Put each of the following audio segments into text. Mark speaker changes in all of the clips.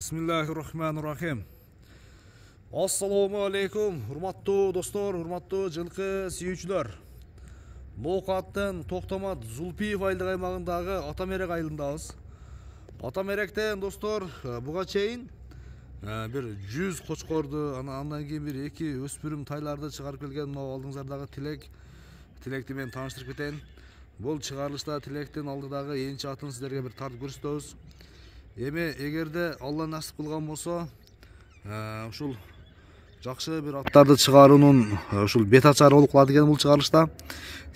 Speaker 1: Bismillahirrahmanirrahim. Assalomu alaykum, hurmatli do'stlar, hurmatli жылқы сүйүүчүлөр. Ноқаттан Тоқтамат Зулпиев айлық аймағындағы Атамерек айылындабыз. Атамеректен достор, буга чейин бир 100 қошқорду, андан кийин бир 2 өспүрүм тайларды чыгарып келген. Мына алдыңыздардагы Тилекти мен тааныштырып кетейин. Бул чыгарылышта Тилектин алдыдагы энчи атын сиздерге бир тартып көрсөтөбүз. Эми эгерде Алла насип кылган болсо, ушул жакшы бир аттарды чыгаруунун ушул бет ачары болуп калат экен бул чыгарылышта.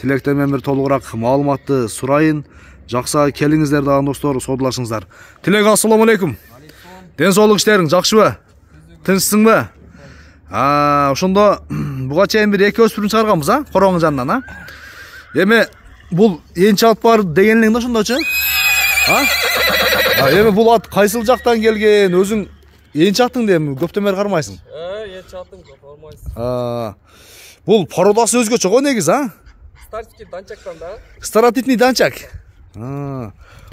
Speaker 1: Тилектен мен бир толугураак маалыматты сурайын. Жакшы келиңиздер дагы достор, содулашыңыздар. Тилек, ассаламу алейкум. Ден соолук иштериң жакшыбы? Тынчсыңбы? Ошондо буга чейин бир 2 өспүрүм чыгарганбыз, короңун жанынан, Эми бул энчи ат бар дегенлиң да ошондочу? Эми бул ат кайсыл жактан келген? Өзүң энчи аттың дейм, көптөн бери кармайсың?
Speaker 2: Энчи аттың, көп кармайсың.
Speaker 1: Бул породасы өзгөчө го негизи,
Speaker 2: Старотипный данчактан да.
Speaker 1: Старотипный данчак.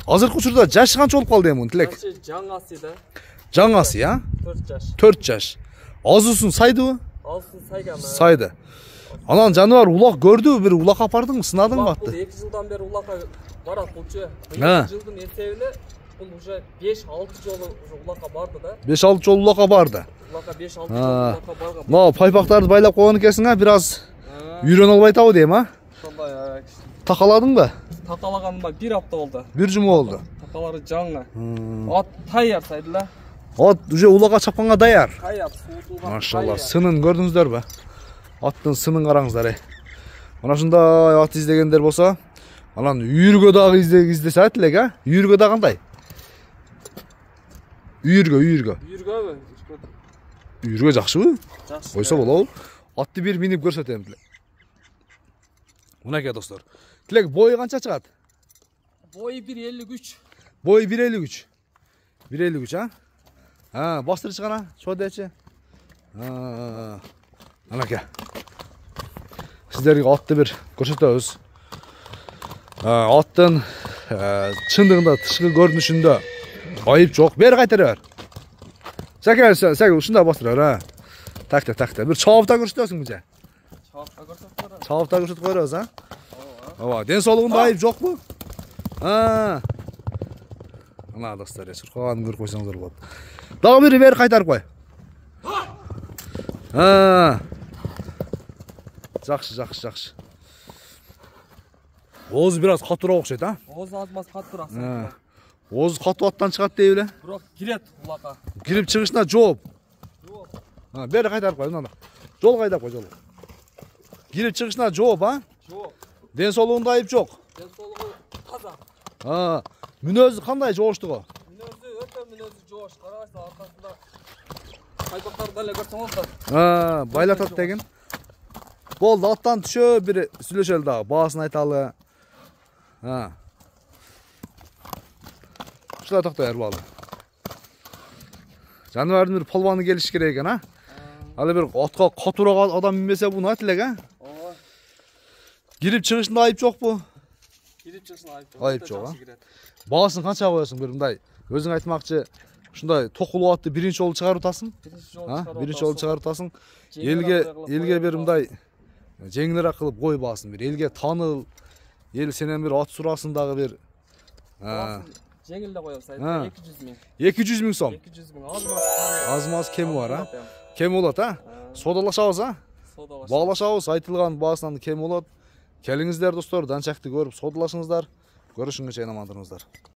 Speaker 1: Азыркы учурда жашы канча болуп калды эми Тилек?
Speaker 2: Жаңасы да.
Speaker 1: Жаңасы,
Speaker 2: 4 жаш.
Speaker 1: 4 жаш. Азуусун сайдыбы?
Speaker 2: Азуусун сайган.
Speaker 1: Сайды. Анан жаныбар улак көрдү, бир улак апардыңбы, сынадыңбы атты?
Speaker 2: Бул 2 жылдан бери улакка барат болчу. 2 жылдын эсебине бул уже 5-6 жолу улакка барды да.
Speaker 1: 5-6 жолу улакка барды.
Speaker 2: Улакка 5-6 жолу улакка барган.
Speaker 1: Мына пайпактарды байлап койгон экенсиң, бир аз үйрөнүп албай атабы дейм,
Speaker 2: Ошондой.
Speaker 1: Такаладыңбы?
Speaker 2: Такалаганыма 1 апта болду.
Speaker 1: 1 жума болду.
Speaker 2: Такалары жаңы. Ат таяр сайдыла.
Speaker 1: Ат уже улакка чапканга даяр.
Speaker 2: Таяр, суутулган.
Speaker 1: Машалла, сынын көрдүңүздөрбү? Аттын сынын караңыздар. Мына ушундай ат издегендер болсо, анан үйүргө дагы издесе Тилек, Үйүргө да кандай? Үйүргөбү? Үйүргө жакшыбы?
Speaker 2: Жакшы.
Speaker 1: Койсо болобу? Атты бир минип көрсөтөм Тилек. Мынакей достор. Тилек, бою канча чыгат?
Speaker 2: Бою 1.53.
Speaker 1: Бою 1.53. 1.53, бастыры чыгана, чодечи. Анакей. Сиздерге атты бир көрсөтөбүз. Аттын чындыгында тышкы көрүнүшүндө айып жок. Бери кайтара бер. Сәке, ушундай бастыра бер, Такта. Бир чабыта көрсөтөсүң же? Чабыта көрсөтүп койбойбуз, Ооба, ден соолугунда айып жокпу? Ана достор, чуркаганын көрүп койсоңуздар болот. Дагы бири бери кайтарып кой. Жакшы. Ооз бир аз катуураак окшойт,
Speaker 2: Ооз азмаз катуураак.
Speaker 1: Ооз катуу аттан чыгат дейби эле.
Speaker 2: Бирок кирет улакка.
Speaker 1: Кирип чыгышына жооп. Бери кайтарып кой, мына. Жол кайдап кой, жол. Кирип чыгышына жооп,
Speaker 2: Жооп.
Speaker 1: Ден соолугунда айып жок.
Speaker 2: Ден соолугу таза.
Speaker 1: Мүнөзү кандай, жооштугу?
Speaker 2: Мүнөзү жоош. Карабайсың аркасында. Пайпактарды эле көрсөң болду.
Speaker 1: Байлатат деген. Болду, аттан түшө, бир сүйлөшөлү дагы, баасын айталы. Ушулай токтой эрбалы. Жаныбардын бир полбаны келиш керек экен, Алы бир атка катуураак адам минбесе буну Тилек,
Speaker 2: Ооба.
Speaker 1: Кирип чыгышында айып жокпу?
Speaker 2: Кирип чыгышында айып жок.
Speaker 1: Айып жок, Баасын канча коесуң бир мындай? Өзүң айтмакчы, ушундай токулуу атты биринчи жолу чыгарып атасың? Биринчи жолу чыгарып атасың. Элге бир мындай жеңилирээк кылып кой баасын, бир элге тааныл. Эл сенен бир ат сурасын дагы бир.
Speaker 2: Жеңил эле коем сайт. 200 миң.
Speaker 1: 200 миң сом.
Speaker 2: 200 миң.
Speaker 1: Аз-маз кеми бар, Кем болот, Содалашабыз, Баглашабыз, айтылган баасынан кем болот. Келиңиздер достор, данчакты көрүп содалашыңыздар. Көрүшүнгө чейин аман туруңуздар.